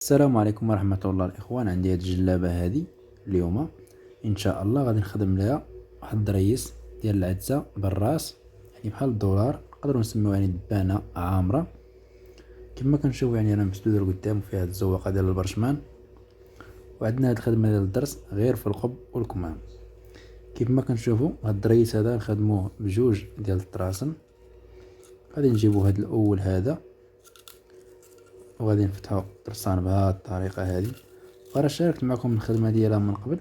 السلام عليكم ورحمة الله الإخوان. عندي هاد الجلابة هادي اليوم إن شاء الله غادي نخدم لها واحد الدريس ديال العدسة بالراس، يعني بحال الدولار، نقدروا نسميوها يعني دبانة عامرة. كما كنشوفوا يعني راه مسدودة لقدام وفيها هاد الزواقة ديال البرشمان، وعندنا هاد الخدمة ديال الدرس غير في القب والكمام. كيف ما كنشوفوا هاد الدريس هذا نخدموه بجوج ديال الطراسن. غادي نجيبو هاد الأول هذا وغادي نفتحو الطرسان بهاد الطريقة هادي. وراه شاركت معكم الخدمة ديالها من قبل،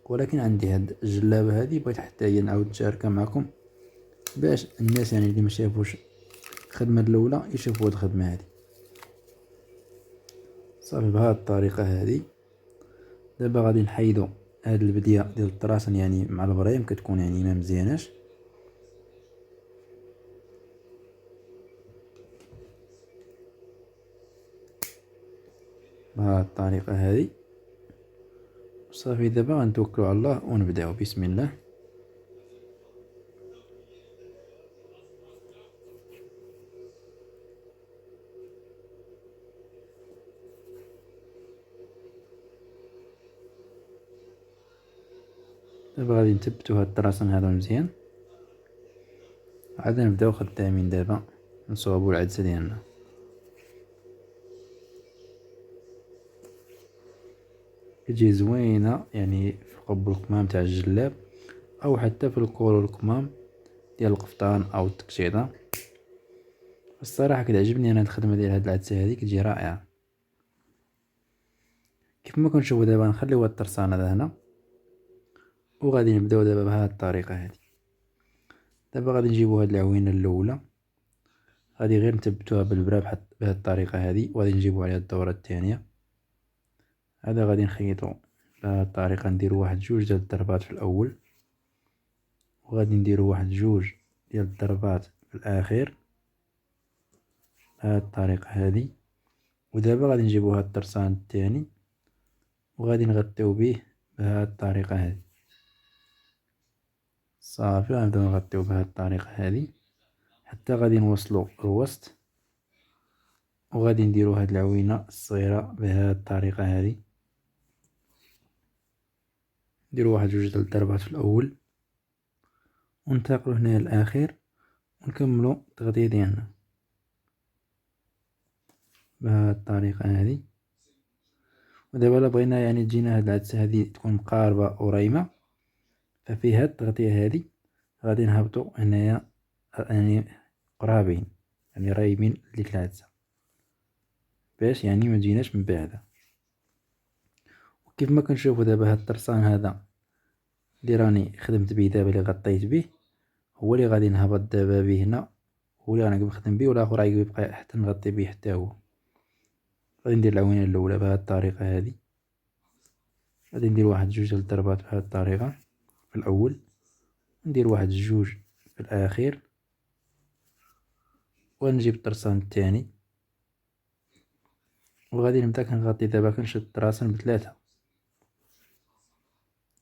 ولكن عندي هاد الجلابة هادي بغيت حتى هي نعاود نشاركها معكم باش الناس يعني اللي ما شافوش الخدمة الأولى يشوفوا هاد الخدمة هادي. صافي بهاد الطريقة هادي. دابا غادي نحيدو هاد البدية ديال الطراسن يعني مع البريم كتكون يعني ما مزياناش. بهاد الطريقة هادي صافي. دابا غنتوكلو على الله ونبداو بسم الله. دابا غادي نثبتو هاد الطراسن هذا مزيان، عاد نبداو خدامين. دابا نصوبو العدسة ديالنا. كتجي زوينة يعني في القب والكمام تاع الجلاب، او حتى في الكول والكمام ديال القفطان او التكشيطة. الصراحة كتعجبني انا الخدمة ديال هاد العدسة هادي، كتجي رائعة. كيف ما كنشوفو دابا نخليو هاد الطرسان هذا هنا، وغادي نبداو دابا بهاد الطريقة هادي. دابا غادي نجيبو هاد العوينة الاولى، غادي غير نثبتوها بالبرا بهاد الطريقة هادي، وغادي نجيبو عليها الدورة الثانية. هذا غادي نخيطو بهاد الطريقة، نديرو واحد جوج ديال الضربات في الاول، وغادي نديرو واحد جوج ديال الضربات في الاخير بهاد الطريقة هادي. ودابا غادي نجيبو هاد الطرسان الثاني وغادي نغطيو به بهاد الطريقة هادي. صافي غنبداو نغطيو بهاد الطريقة هادي حتى غادي نوصلو الوسط، وغادي نديرو هاد العوينة الصغيرة بهاد الطريقة هادي. نديرو واحد جوج ديال الضربات في الاول وننتقلو هنا للاخير ونكملو التغطية ديالنا بهاد الطريقة هادي. ودابا الا بغينا يعني تجينا هاد العدسة هادي تكون مقاربة وريمة، ففي هاد التغطية هادي غادي نهبطو هنايا يعني قرابين، يعني رايمين لديك العدسة باش يعني ما تجيناش من بعدا. وكيف ما كنشوفو دابا هاد الطرسان هذا اللي راني خدمت به دابا، اللي غطيت به، هو اللي غادي نهبط دابا به هنا، هو اللي غنعقب نخدم به، والاخر غيبقى حتى نغطي به حتى هو. غادي ندير العوينة الاولى بهاد الطريقة هادي، غادي ندير واحد جوج ديال الضربات بهاد الطريقة في الاول، ندير واحد جوج في الاخير، ونجيب الطرسان الثاني وغادي نبدا كنغطي. دابا كنشد الطراسن بثلاثة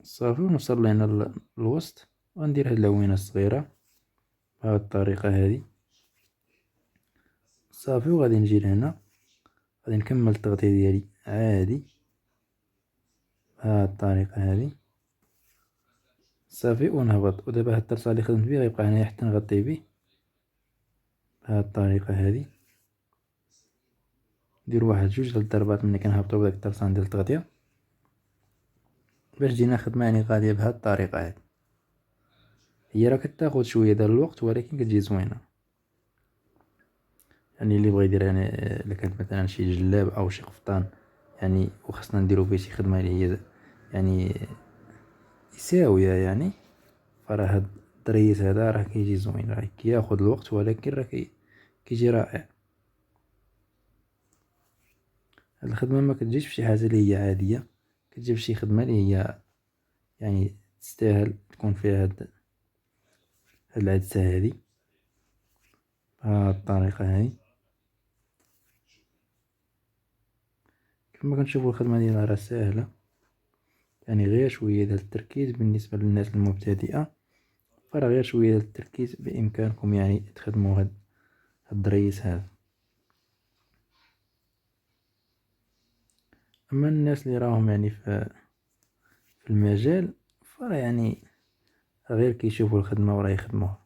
صافي، ونوصل لهنا الوسط، وندير هاد العوينة الصغيرة بهاد الطريقة هادي. صافي وغادي نجي لهنا، غادي نكمل التغطية ديالي عادي بهاد الطريقة هادي. صافي ونهبط. ودابا هاد الطرسان اللي خدمت به غيبقى هنايا حتى نغطي به بهاد الطريقة هادي. ندير واحد جوج ديال الضربات ملي كنهبطو بداك الطرسان ديال التغطية باش تجينا خدمة يعني غادية بهاد الطريقة هادي. هي راه كتاخد شوية ديال الوقت ولكن كتجي زوينة. يعني اللي بغى يدير يعني الا كانت مثلا شي جلاب او شي قفطان يعني وخصنا نديرو فيه شي خدمة اللي هي يعني يساوية يعني، فراه هاد الدريس هذا راه كيجي زوين، راه كياخد الوقت ولكن راه كيجي رائع. هاد الخدمة ما كتجيش فشي حاجة اللي هي عادية، كتجي فشي خدمة اللي هي يعني تستاهل تكون فيها هاد العدسة هادي بهاد الطريقة هادي. كما كنشوفو الخدمة ديالها راه ساهلة، يعني غير شوية ديال التركيز بالنسبة للناس المبتدئة، فراه غير شوية ديال التركيز بإمكانكم يعني تخدمو هاد الدريس هذا. أما الناس اللي راهم يعني في المجال، فراه يعني غير كيشوفوا الخدمة وراه يخدموها،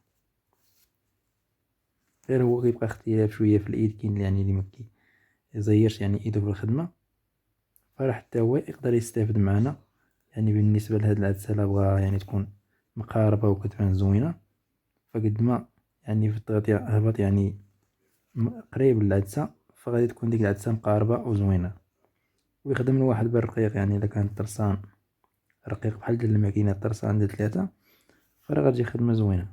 غير هو كيبقى اختلاف شوية في الإيد. كاين يعني اللي مكيزيرش يعني إيدو في الخدمة، فراه حتى هو يقدر يستافد معانا. يعني بالنسبة لهاد العدسة إلا بغا يعني تكون مقاربة وكتبان زوينة، فقد ما يعني في التغطية هبط يعني قريب للعدسة، فغادي تكون ديك العدسة مقاربة وزوينة. ويخدم الواحد بالرقيق، يعني إلا كان الطرسان رقيق بحال ديال الماكينة الطرسان ديال 3، فراه غتجي خدمة زوينة.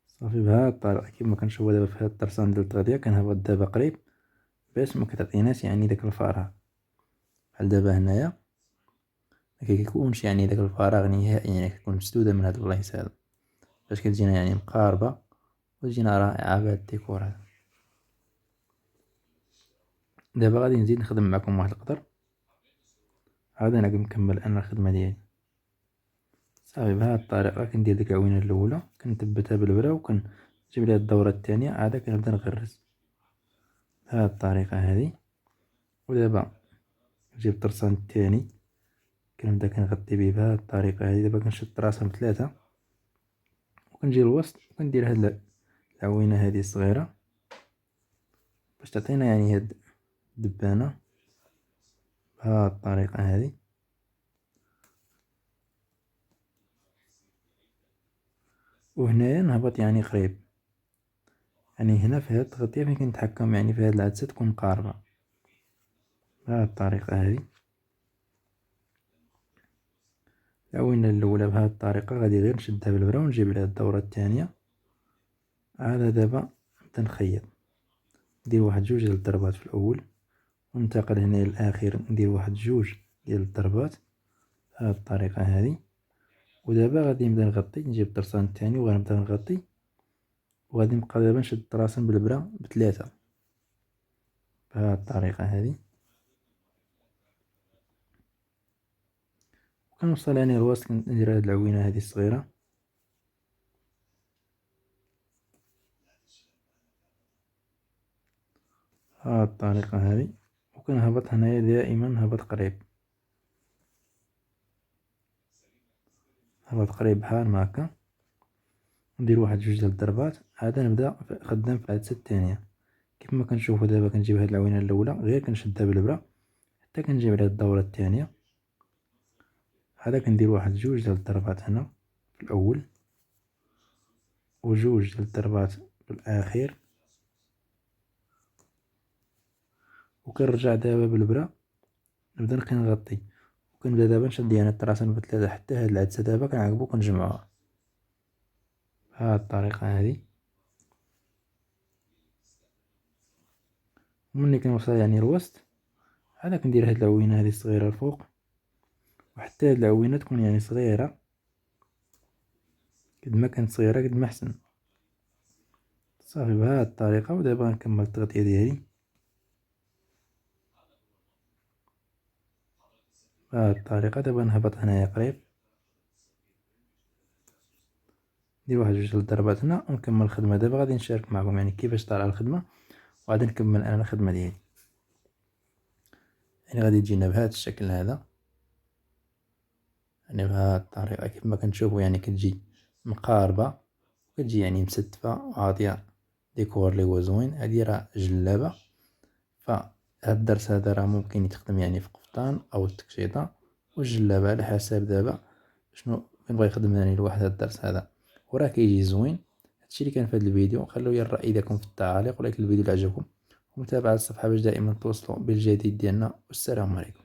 صافي بهاد الطريقة كيما كنشوفو دابا في هاد الطرسان ديال التغطية كنهبط دابا قريب باش مكتعطيناش يعني داك الفراغ. بحال دابا هنايا مكيكونش يعني داك الفراغ نهائيا، يعني كتكون مسدودة من هاد البلايص هادو باش كتجينا يعني مقاربة وتجينا رائعة بهاد الديكور هذا. دابا غادي نزيد نخدم معكم واحد القدر، عاد انا كنكمل انا الخدمة ديالي. صافي بهاد الطريقة كندير ديك العوينة الأولى كنثبتها بالبرا وكنجيب ليها الدورة الثانية، عاد كنبدا نغرز بهاد الطريقة هادي. ودابا نجيب الطرسان الثاني كنبدا كنغطي بيه بهاد الطريقة هادي. دابا كنشد الطراسة ب3 وكنجي للوسط وكندير هاد العوينة هادي الصغيرة باش تعطينا يعني هاد الدبانة بهاد الطريقة هادي. وهنايا نهبط يعني قريب، يعني هنا في هاد التغطية فين كنتحكم يعني في هاد العدسة تكون مقاربة بهاد الطريقة هادي. العوينة الأولى بهاد الطريقة غادي غير نشدها بالبرا ونجيب لها الدورة الثانية. عاد دابا نبدا نخيط، ندير واحد 2 ديال الضربات في الأول وننتقل هنا للأخير ندير واحد 2 ديال الضربات بهاد الطريقة هادي. ودابا غادي نبدا نغطي، نجيب الطرسان الثاني وغنبدا نغطي، وغادي نبقى دابا نشد الطراسن بالبرا ب3 بهاد الطريقة هادي. وكنوصل يعني الوسط ندير هاد العوينة هادي الصغيرة بهاد الطريقة هادي. وكنهبط هنايا دائما نهبط قريب، هبط قريب بحال ما هكا، ندير واحد 2 ديال الضربات. عاد نبدا خدام في العدسة الثانية كيما كنشوفو دابا. كنجيب هاد العوينة الأولى غير كنشدها بالبرا حتى كنجيب على الدورة الثانية. هذا كندير واحد 2 ديال الضربات هنا في الأول و2 ديال الضربات في الأخير، وكنرجع دابا بالبرا نبدا كنغطي. وكنبدا دابا نشد يعني الطراسن ب3 حتى هاد العدسة دابا كنعقبو كنجمعوها بهاد الطريقة هادي. وملي كنوصل يعني الوسط عاد كندير هاد العوينة هادي الصغيرة الفوق، وحتى هاد العوينة تكون يعني صغيرة، قد ما كانت صغيرة قد ما احسن. صافي بهاد الطريقة. ودابا غنكمل التغطية ديالي بهاد الطريقة. دابا نهبط هنايا قريب ندير واحد 2 ديال الضربات هنا ونكمل الخدمة. دابا غادي نشارك معكم يعني كيفاش طالعة الخدمة، وغادي نكمل انا الخدمة ديالي. يعني غادي تجينا بهاد الشكل هذا، يعني بهاد الطريقة كيف ما كنشوفو يعني كتجي مقاربة وكتجي يعني مستفة وعاطية ديكور لي هو زوين. هادي راه جلابة، فهاد الدرس هذا راه ممكن يتخدم يعني في قفطان او التكشيطة والجلابة على حسب دابا شنو فين بغا يخدم يعني الواحد هاد الدرس هذا، وراه كيجي زوين. هادشي اللي كان في هاد الفيديو. خلوا لي الرأي ديالكم في التعاليق، ولايك الفيديو اللي عجبكم، ومتابعة الصفحة باش دائما توصلوا بالجديد ديالنا. والسلام عليكم.